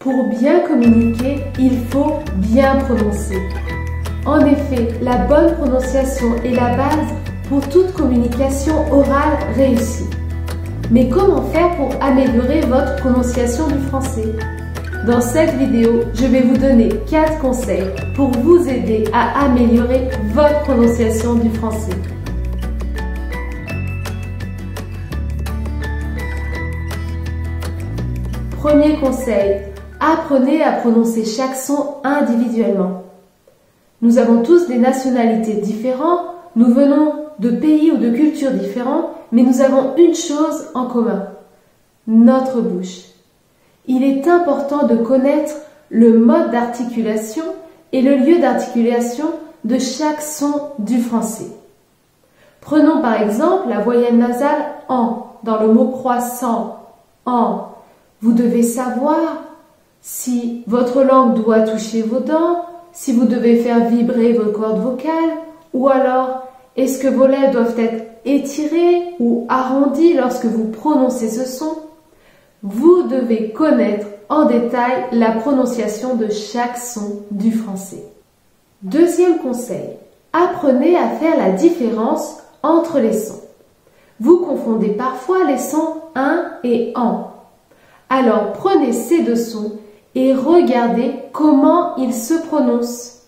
Pour bien communiquer, il faut bien prononcer. En effet, la bonne prononciation est la base pour toute communication orale réussie. Mais comment faire pour améliorer votre prononciation du français? Dans cette vidéo, je vais vous donner 4 conseils pour vous aider à améliorer votre prononciation du français. Premier conseil, apprenez à prononcer chaque son individuellement. Nous avons tous des nationalités différentes, nous venons de pays ou de cultures différents, mais nous avons une chose en commun, notre bouche. Il est important de connaître le mode d'articulation et le lieu d'articulation de chaque son du français. Prenons par exemple la voyelle nasale « en » dans le mot croissant « en ». Vous devez savoir si votre langue doit toucher vos dents, si vous devez faire vibrer vos cordes vocales, ou alors est-ce que vos lèvres doivent être étirées ou arrondies lorsque vous prononcez ce son. Vous devez connaître en détail la prononciation de chaque son du français. Deuxième conseil, apprenez à faire la différence entre les sons. Vous confondez parfois les sons « un » et « en ». Alors prenez ces deux sons et regardez comment ils se prononcent.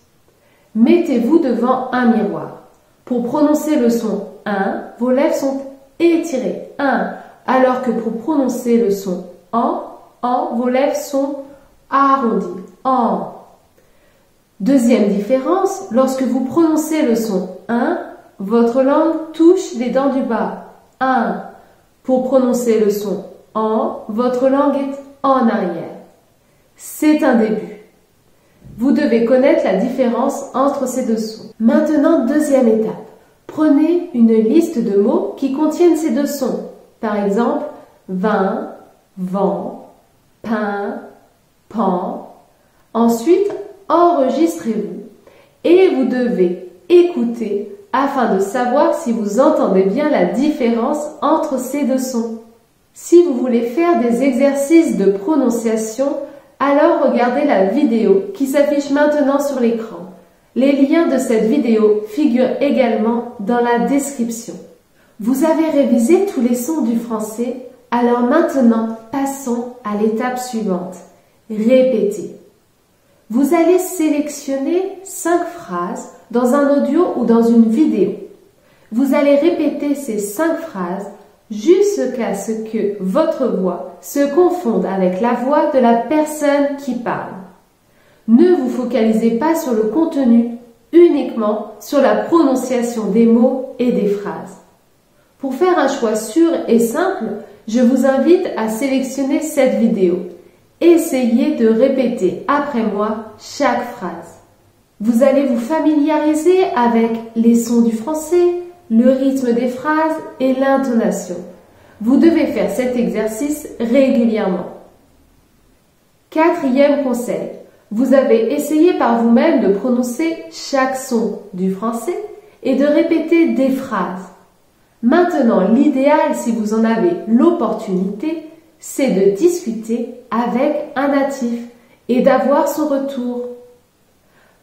Mettez-vous devant un miroir. Pour prononcer le son « un », vos lèvres sont étirées « un », alors que pour prononcer le son « en », vos lèvres sont arrondies « en ». Deuxième différence, lorsque vous prononcez le son « un », votre langue touche les dents du bas « un ». Pour prononcer le son « en », votre langue est en arrière. C'est un début. Vous devez connaître la différence entre ces deux sons. Maintenant, deuxième étape. Prenez une liste de mots qui contiennent ces deux sons. Par exemple, vin, vent, pain, pan. Ensuite, enregistrez-vous et vous devez écouter afin de savoir si vous entendez bien la différence entre ces deux sons. Si vous voulez faire des exercices de prononciation, alors regardez la vidéo qui s'affiche maintenant sur l'écran. Les liens de cette vidéo figurent également dans la description. Vous avez révisé tous les sons du français, alors maintenant passons à l'étape suivante. Répétez. Vous allez sélectionner 5 phrases dans un audio ou dans une vidéo. Vous allez répéter ces 5 phrases jusqu'à ce que votre voix se confonde avec la voix de la personne qui parle. Ne vous focalisez pas sur le contenu, uniquement sur la prononciation des mots et des phrases. Pour faire un choix sûr et simple, je vous invite à sélectionner cette vidéo. Essayez de répéter après moi chaque phrase. Vous allez vous familiariser avec les sons du français, le rythme des phrases et l'intonation. Vous devez faire cet exercice régulièrement. Quatrième conseil, vous avez essayé par vous-même de prononcer chaque son du français et de répéter des phrases. Maintenant, l'idéal, si vous en avez l'opportunité, c'est de discuter avec un natif et d'avoir son retour.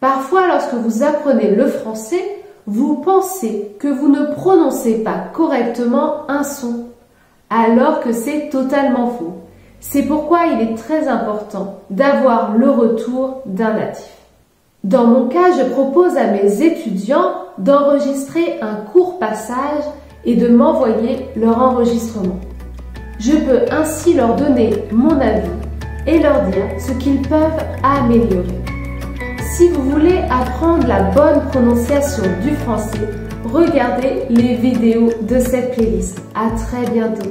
Parfois, lorsque vous apprenez le français, vous pensez que vous ne prononcez pas correctement un son, alors que c'est totalement faux. C'est pourquoi il est très important d'avoir le retour d'un natif. Dans mon cas, je propose à mes étudiants d'enregistrer un court passage et de m'envoyer leur enregistrement. Je peux ainsi leur donner mon avis et leur dire ce qu'ils peuvent améliorer. Si vous voulez apprendre la bonne prononciation du français, regardez les vidéos de cette playlist. À très bientôt.